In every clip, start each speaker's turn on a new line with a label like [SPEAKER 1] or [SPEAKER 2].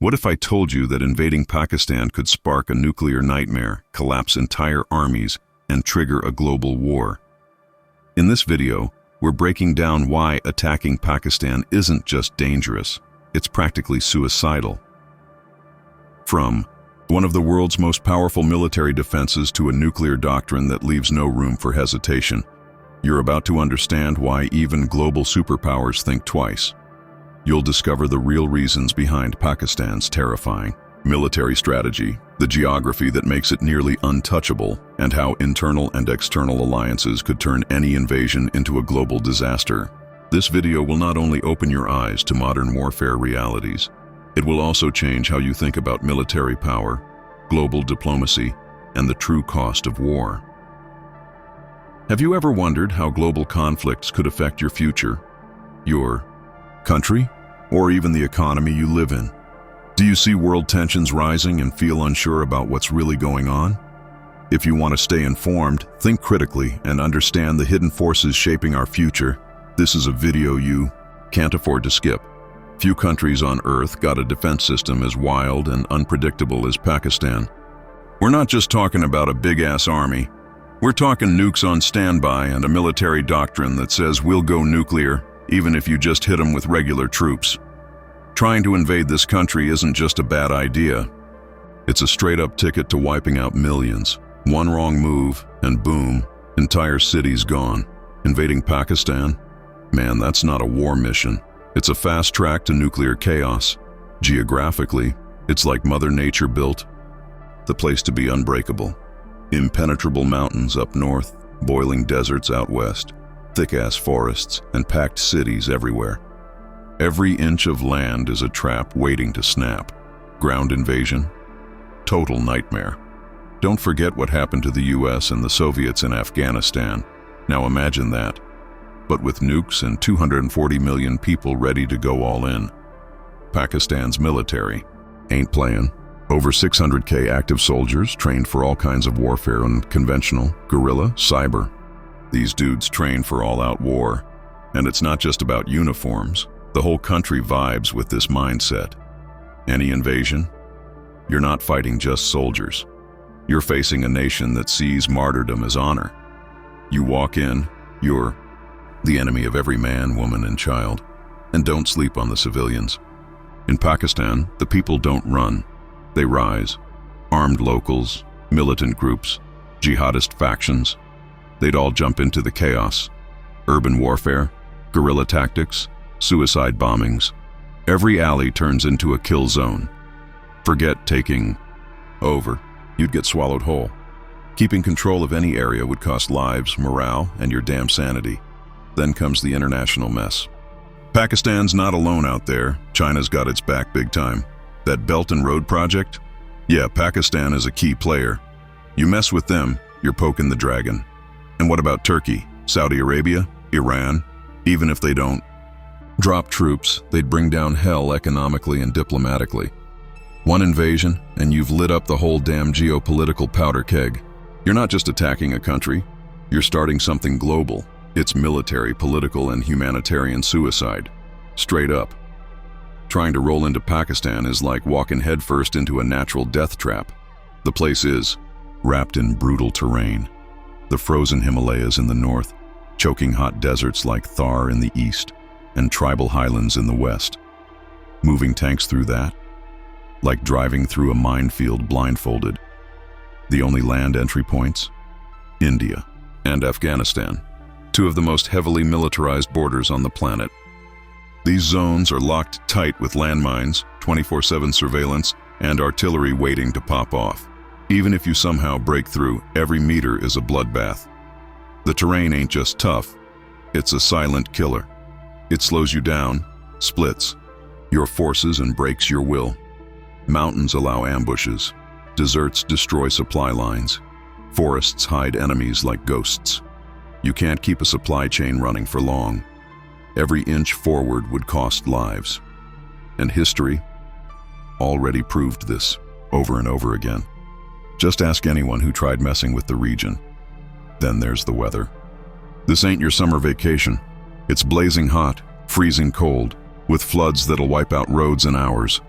[SPEAKER 1] What if I told you that invading Pakistan could spark a nuclear nightmare, collapse entire armies, and trigger a global war? In this video, we're breaking down why attacking Pakistan isn't just dangerous, it's practically suicidal. From one of the world's most powerful military defenses to a nuclear doctrine that leaves no room for hesitation, you're about to understand why even global superpowers think twice. You'll discover the real reasons behind Pakistan's terrifying military strategy, the geography that makes it nearly untouchable, and how internal and external alliances could turn any invasion into a global disaster. This video will not only open your eyes to modern warfare realities, it will also change how you think about military power, global diplomacy, and the true cost of war. Have you ever wondered how global conflicts could affect your future, your country, or even the economy you live in? Do you see world tensions rising and feel unsure about what's really going on? If you want to stay informed, think critically, and understand the hidden forces shaping our future, this is a video you can't afford to skip. Few countries on Earth got a defense system as wild and unpredictable as Pakistan. We're not just talking about a big-ass army. We're talking nukes on standby and a military doctrine that says we'll go nuclear even if you just hit them with regular troops. Trying to invade this country isn't just a bad idea. It's a straight-up ticket to wiping out millions. One wrong move, and boom, entire cities gone. Invading Pakistan? Man, that's not a war mission. It's a fast track to nuclear chaos. Geographically, it's like Mother Nature built the place to be unbreakable. Impenetrable mountains up north, boiling deserts out west, thick-ass forests, and packed cities everywhere. Every inch of land is a trap waiting to snap. Ground invasion? Total nightmare. Don't forget what happened to the US and the Soviets in Afghanistan. Now imagine that, but with nukes and 240 million people ready to go all in. Pakistan's military ain't playing. Over 600K active soldiers trained for all kinds of warfare on conventional, guerrilla, cyber. These dudes train for all-out war. And it's not just about uniforms. The whole country vibes with this mindset. Any invasion? You're not fighting just soldiers. You're facing a nation that sees martyrdom as honor. You walk in, you're the enemy of every man, woman, and child. And don't sleep on the civilians. In Pakistan, the people don't run. They rise. Armed locals, militant groups, jihadist factions. They'd all jump into the chaos. Urban warfare, guerrilla tactics, suicide bombings. Every alley turns into a kill zone. Forget taking over. You'd get swallowed whole. Keeping control of any area would cost lives, morale, and your damn sanity. Then comes the international mess. Pakistan's not alone out there. China's got its back big time. That Belt and Road project? Yeah, Pakistan is a key player. You mess with them, you're poking the dragon. And what about Turkey, Saudi Arabia, Iran? Even if they don't drop troops, they'd bring down hell economically and diplomatically. One invasion, and you've lit up the whole damn geopolitical powder keg. You're not just attacking a country, you're starting something global. It's military, political, and humanitarian suicide. Straight up. Trying to roll into Pakistan is like walking headfirst into a natural death trap. The place is wrapped in brutal terrain. The frozen Himalayas in the north, choking hot deserts like Thar in the east, and tribal highlands in the west. Moving tanks through that? Like driving through a minefield blindfolded. The only land entry points? India and Afghanistan, two of the most heavily militarized borders on the planet. These zones are locked tight with landmines, 24/7 surveillance, and artillery waiting to pop off. Even if you somehow break through, every meter is a bloodbath. The terrain ain't just tough, it's a silent killer. It slows you down, splits your forces, and breaks your will. Mountains allow ambushes. Deserts destroy supply lines. Forests hide enemies like ghosts. You can't keep a supply chain running for long. Every inch forward would cost lives. And history already proved this over and over again. Just ask anyone who tried messing with the region. Then there's the weather. This ain't your summer vacation. It's blazing hot, freezing cold, with floods that'll wipe out roads in hours.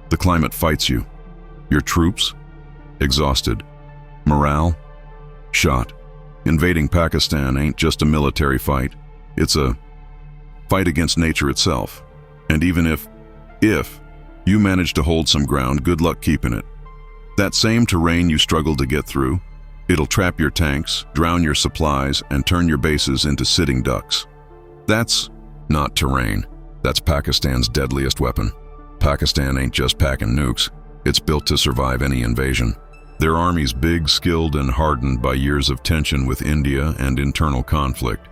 [SPEAKER 1] The climate fights you. Your troops? Exhausted. Morale? Shot. Invading Pakistan ain't just a military fight. It's a fight against nature itself. And even if you manage to hold some ground, good luck keeping it. That same terrain you struggled to get through, it'll trap your tanks, drown your supplies, and turn your bases into sitting ducks. That's not terrain. That's Pakistan's deadliest weapon. Pakistan ain't just packing nukes. It's built to survive any invasion. Their army's big, skilled, and hardened by years of tension with India and internal conflict.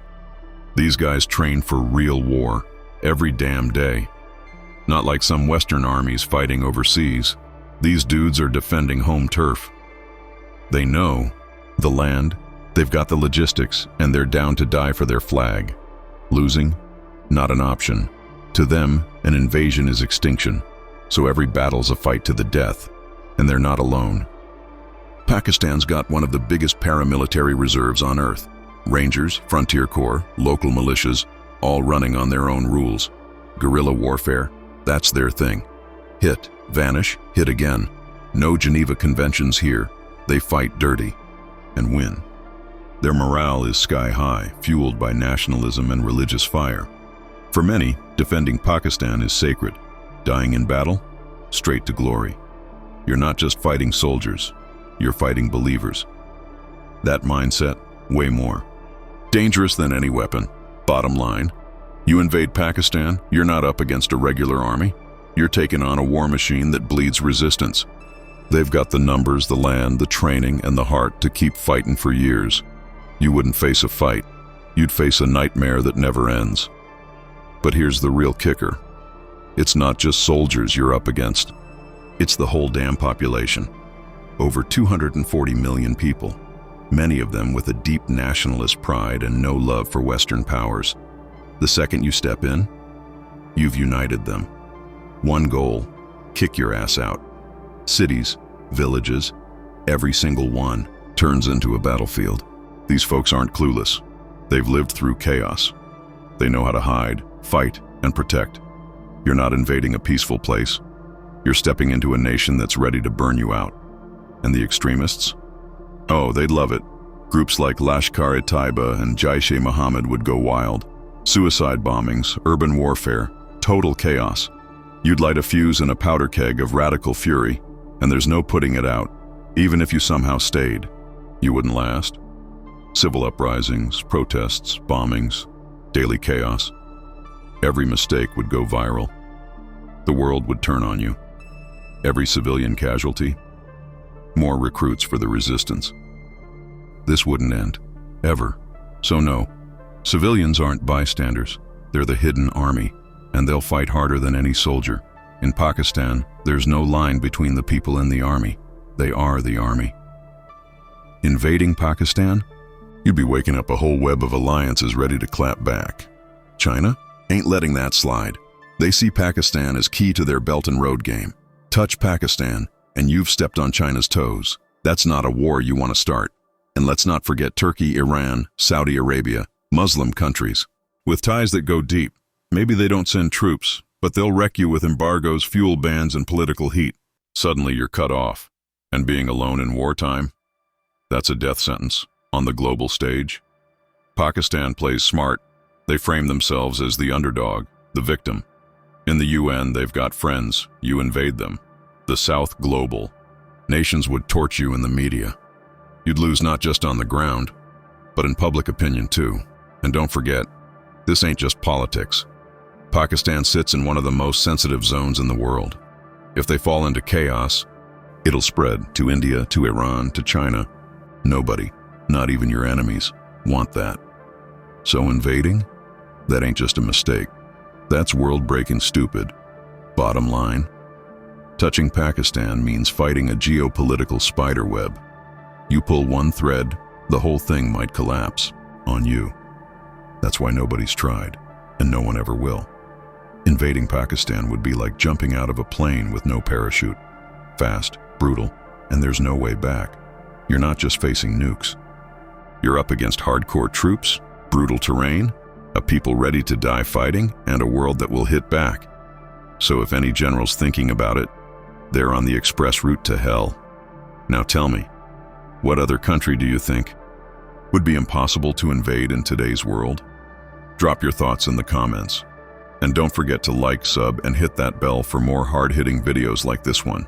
[SPEAKER 1] These guys train for real war, every damn day. Not like some Western armies fighting overseas. These dudes are defending home turf. They know the land, they've got the logistics, and they're down to die for their flag. Losing? Not an option. To them, an invasion is extinction. So every battle's a fight to the death, and they're not alone. Pakistan's got one of the biggest paramilitary reserves on Earth. Rangers, Frontier Corps, local militias, all running on their own rules. Guerrilla warfare, that's their thing. Hit, vanish, hit again. No Geneva Conventions here. They fight dirty and win. Their morale is sky high, fueled by nationalism and religious fire. For many, defending Pakistan is sacred. Dying in battle, straight to glory. You're not just fighting soldiers, you're fighting believers. That mindset, way more. Dangerous than any weapon. Bottom line, you invade Pakistan, you're not up against a regular army. You're taking on a war machine that bleeds resistance. They've got the numbers, the land, the training, and the heart to keep fighting for years. You wouldn't face a fight. You'd face a nightmare that never ends. But here's the real kicker. It's not just soldiers you're up against. It's the whole damn population. Over 240 million people, many of them with a deep nationalist pride and no love for Western powers. The second you step in, you've united them. One goal, kick your ass out. Cities, villages, every single one turns into a battlefield. These folks aren't clueless. They've lived through chaos. They know how to hide, fight, and protect. You're not invading a peaceful place. You're stepping into a nation that's ready to burn you out. And the extremists? Oh, they'd love it. Groups like Lashkar-e-Taiba and Jaish-e-Mohammed would go wild. Suicide bombings, urban warfare, total chaos. You'd light a fuse in a powder keg of radical fury, and there's no putting it out. Even if you somehow stayed, you wouldn't last. Civil uprisings, protests, bombings, daily chaos. Every mistake would go viral. The world would turn on you. Every civilian casualty, more recruits for the resistance. This wouldn't end, ever. So no, civilians aren't bystanders. They're the hidden army, and they'll fight harder than any soldier. In Pakistan, there's no line between the people and the army. They are the army. Invading Pakistan? You'd be waking up a whole web of alliances ready to clap back. China ain't letting that slide. They see Pakistan as key to their Belt and Road game. Touch Pakistan, and you've stepped on China's toes. That's not a war you want to start. And let's not forget Turkey, Iran, Saudi Arabia, Muslim countries. With ties that go deep, maybe they don't send troops, but they'll wreck you with embargoes, fuel bans, and political heat. Suddenly you're cut off. And being alone in wartime? That's a death sentence on the global stage. Pakistan plays smart. They frame themselves as the underdog, the victim. In the UN, they've got friends. You invade them. The South global. Nations would torch you in the media. You'd lose not just on the ground, but in public opinion too. And don't forget, this ain't just politics. Pakistan sits in one of the most sensitive zones in the world. If they fall into chaos, it'll spread to India, to Iran, to China. Nobody, not even your enemies, want that. So invading? That ain't just a mistake. That's world-breaking stupid. Bottom line, touching Pakistan means fighting a geopolitical spider web. You pull one thread, the whole thing might collapse on you. That's why nobody's tried, and no one ever will. Invading Pakistan would be like jumping out of a plane with no parachute. Fast, brutal, and there's no way back. You're not just facing nukes. You're up against hardcore troops, brutal terrain, a people ready to die fighting, and a world that will hit back. So if any general's thinking about it, They're on the express route to hell. Now tell me, what other country do you think would be impossible to invade in today's world? Drop your thoughts in the comments. And don't forget to like, sub, and hit that bell for more hard-hitting videos like this one.